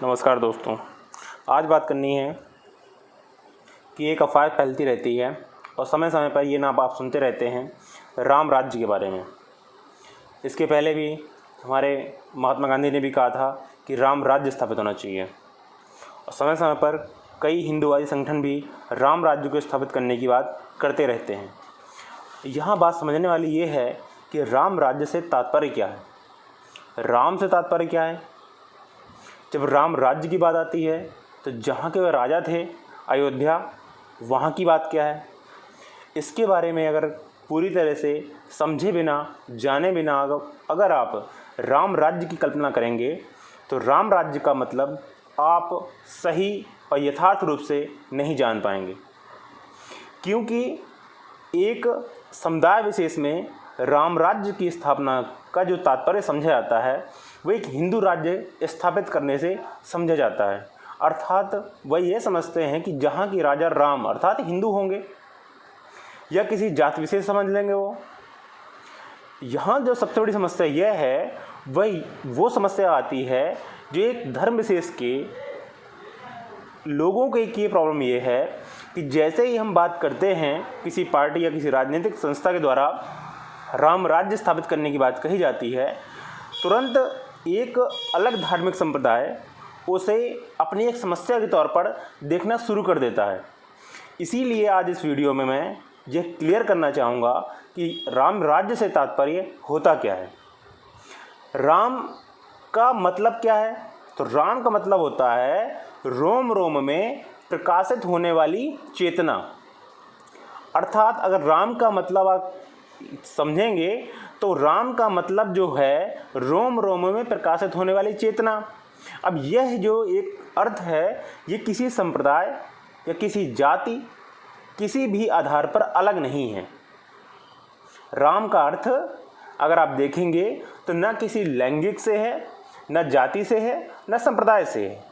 नमस्कार दोस्तों, आज बात करनी है कि एक अफवाह फैलती रहती है और समय समय पर ये नाम आप सुनते रहते हैं राम राज्य के बारे में। इसके पहले भी हमारे महात्मा गांधी ने भी कहा था कि राम राज्य स्थापित होना चाहिए और समय समय पर कई हिंदूवादी संगठन भी राम राज्य को स्थापित करने की बात करते रहते हैं। यहाँ बात समझने वाली ये है कि राम राज्य से तात्पर्य क्या है। राम से तात्पर्य क्या है? जब राम राज्य की बात आती है तो जहाँ के वह राजा थे अयोध्या, वहाँ की बात क्या है, इसके बारे में अगर पूरी तरह से समझे बिना जाने बिना अगर आप राम राज्य की कल्पना करेंगे तो राम राज्य का मतलब आप सही और यथार्थ रूप से नहीं जान पाएंगे, क्योंकि एक समुदाय विशेष में राम राज्य की स्थापना का जो तात्पर्य समझा जाता है वो एक हिंदू राज्य स्थापित करने से समझा जाता है। अर्थात वह ये समझते हैं कि जहाँ की राजा राम अर्थात हिंदू होंगे या किसी जाति विशेष समझ लेंगे वो। यहाँ जो सबसे बड़ी समस्या यह है वही वो समस्या आती है जो एक धर्म विशेष के लोगों के की प्रॉब्लम ये है कि जैसे ही हम बात करते हैं किसी पार्टी या किसी राजनीतिक संस्था के द्वारा राम राज्य स्थापित करने की बात कही जाती है, तुरंत एक अलग धार्मिक संप्रदाय उसे अपनी एक समस्या के तौर पर देखना शुरू कर देता है। इसीलिए आज इस वीडियो में मैं यह क्लियर करना चाहूँगा कि राम राज्य से तात्पर्य होता क्या है, राम का मतलब क्या है। तो राम का मतलब होता है रोम रोम में प्रकाशित होने वाली चेतना। अर्थात अगर राम का मतलब आप समझेंगे तो राम का मतलब जो है रोम रोम में प्रकाशित होने वाली चेतना। अब यह जो एक अर्थ है ये किसी संप्रदाय या किसी जाति किसी भी आधार पर अलग नहीं है। राम का अर्थ अगर आप देखेंगे तो न किसी लैंगिक से है, न जाति से है, न संप्रदाय से है,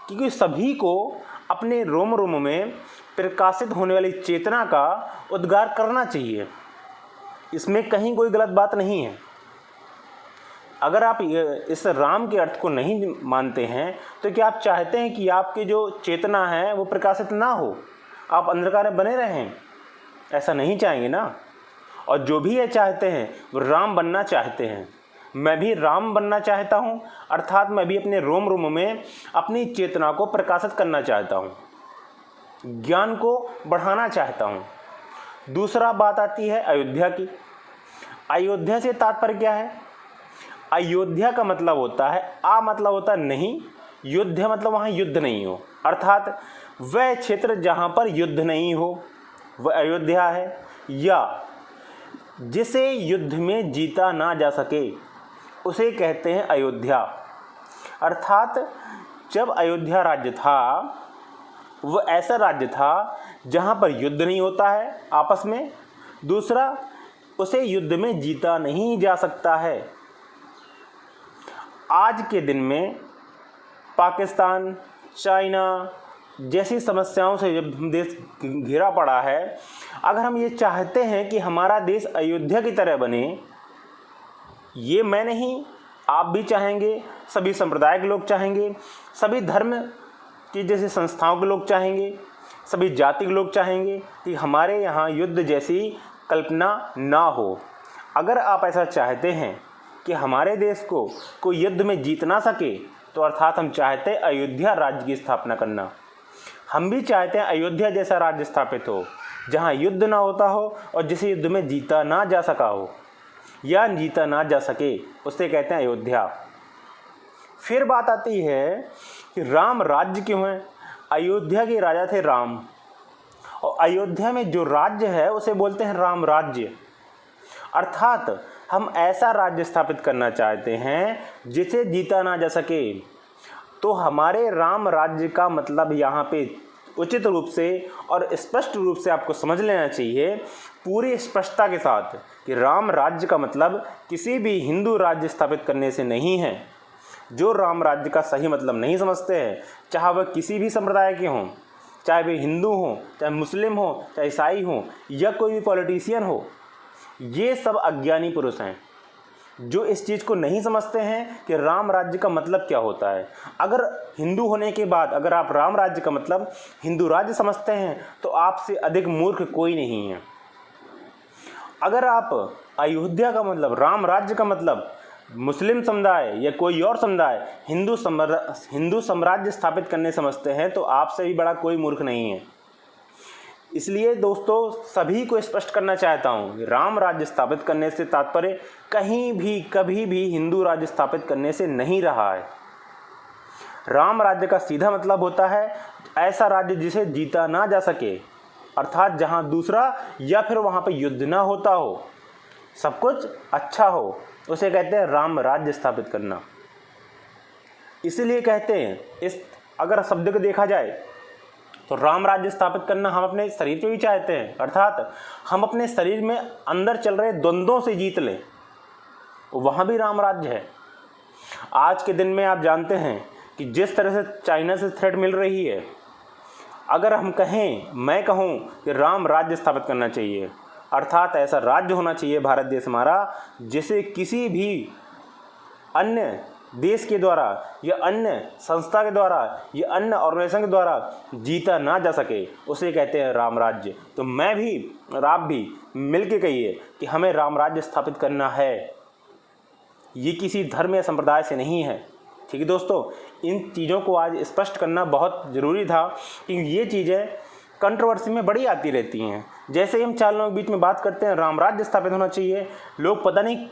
क्योंकि सभी को अपने रोम रोम में प्रकाशित होने वाली चेतना का उद्गार करना चाहिए। इसमें कहीं कोई गलत बात नहीं है। अगर आप इस राम के अर्थ को नहीं मानते हैं तो क्या आप चाहते हैं कि आपकी जो चेतना है वो प्रकाशित ना हो, आप अंधकार में बने रहें? ऐसा नहीं चाहेंगे ना। और जो भी ये चाहते हैं वो राम बनना चाहते हैं। मैं भी राम बनना चाहता हूँ, अर्थात मैं भी अपने रोम रोम में अपनी चेतना को प्रकाशित करना चाहता हूँ, ज्ञान को बढ़ाना चाहता हूँ। दूसरा बात आती है अयोध्या की। अयोध्या से तात्पर्य क्या है? अयोध्या का मतलब होता है मतलब होता है नहीं, युद्ध मतलब वहाँ युद्ध नहीं हो, अर्थात वह क्षेत्र जहाँ पर युद्ध नहीं हो वह अयोध्या है, या जिसे युद्ध में जीता ना जा सके उसे कहते हैं अयोध्या। अर्थात जब अयोध्या राज्य था वह ऐसा राज्य था जहाँ पर युद्ध नहीं होता है आपस में, दूसरा उसे युद्ध में जीता नहीं जा सकता है। आज के दिन में पाकिस्तान, चाइना जैसी समस्याओं से जब देश घिरा पड़ा है, अगर हम ये चाहते हैं कि हमारा देश अयोध्या की तरह बने, ये मैं नहीं आप भी चाहेंगे, सभी संप्रदाय के लोग चाहेंगे, सभी धर्म की जैसे संस्थाओं के लोग चाहेंगे, सभी जाति के लोग चाहेंगे कि हमारे यहाँ युद्ध जैसी कल्पना ना हो। अगर आप ऐसा चाहते हैं कि हमारे देश को कोई युद्ध में जीत ना सके तो अर्थात हम चाहते हैं अयोध्या राज्य की स्थापना करना। हम भी चाहते हैं अयोध्या जैसा राज्य स्थापित हो जहाँ युद्ध ना होता हो और जिसे युद्ध में जीता ना जा सका हो या जीता ना जा सके, उसे कहते हैं अयोध्या। फिर बात आती है कि राम राज्य क्यों है। अयोध्या के राजा थे राम और अयोध्या में जो राज्य है उसे बोलते हैं राम राज्य। अर्थात हम ऐसा राज्य स्थापित करना चाहते हैं जिसे जीता ना जा सके। तो हमारे राम राज्य का मतलब यहाँ पे उचित रूप से और स्पष्ट रूप से आपको समझ लेना चाहिए पूरी स्पष्टता के साथ कि राम राज्य का मतलब किसी भी हिंदू राज्य स्थापित करने से नहीं है। जो राम राज्य का सही मतलब नहीं समझते हैं, चाहे वह किसी भी संप्रदाय के हों, चाहे वे हिंदू हों, चाहे मुस्लिम हों, चाहे ईसाई हों या कोई भी पॉलिटिशियन हो, ये सब अज्ञानी पुरुष हैं। जो इस चीज़ को नहीं समझते हैं कि राम राज्य का मतलब क्या होता है। अगर हिंदू होने के बाद अगर आप राम राज्य का मतलब हिंदू राज्य समझते हैं तो आपसे अधिक मूर्ख कोई नहीं है। अगर आप अयोध्या का मतलब, राम राज्य का मतलब मुस्लिम समुदाय या कोई और समुदाय हिंदू साम्राज्य स्थापित करने समझते हैं तो आपसे भी बड़ा कोई मूर्ख नहीं है। इसलिए दोस्तों सभी को स्पष्ट करना चाहता हूँ, राम राज्य स्थापित करने से तात्पर्य कहीं भी कभी भी हिंदू राज्य स्थापित करने से नहीं रहा है। राम राज्य का सीधा मतलब होता है ऐसा राज्य जिसे जीता ना जा सके, अर्थात जहाँ दूसरा या फिर वहाँ पर युद्ध ना होता हो, सब कुछ अच्छा हो, उसे कहते हैं राम राज्य स्थापित करना। इसीलिए कहते हैं, इस अगर शब्द को देखा जाए तो राम राज्य स्थापित करना हम अपने शरीर पे भी चाहते हैं, अर्थात हम अपने शरीर में अंदर चल रहे द्वंद्वों से जीत लें, वहाँ भी राम राज्य है। आज के दिन में आप जानते हैं कि जिस तरह से चाइना से थ्रेट मिल रही है, अगर हम कहें, मैं कहूँ कि राम राज्य स्थापित करना चाहिए, अर्थात ऐसा राज्य होना चाहिए भारत देश हमारा जिसे किसी भी अन्य देश के द्वारा या अन्य संस्था के द्वारा या अन्य ऑर्गेनाइजेशन के द्वारा जीता ना जा सके, उसे कहते हैं राम राज्य। तो मैं भी और आप भी मिल के कहिए कि हमें राम राज्य स्थापित करना है, ये किसी धर्म या संप्रदाय से नहीं है। ठीक है दोस्तों, इन चीज़ों को आज स्पष्ट करना बहुत ज़रूरी था क्योंकि ये चीज़ें कंट्रोवर्सी में बड़ी आती रहती हैं। जैसे ही हम चार लोगों के बीच में बात करते हैं राम राज्य स्थापित होना चाहिए, लोग पता नहीं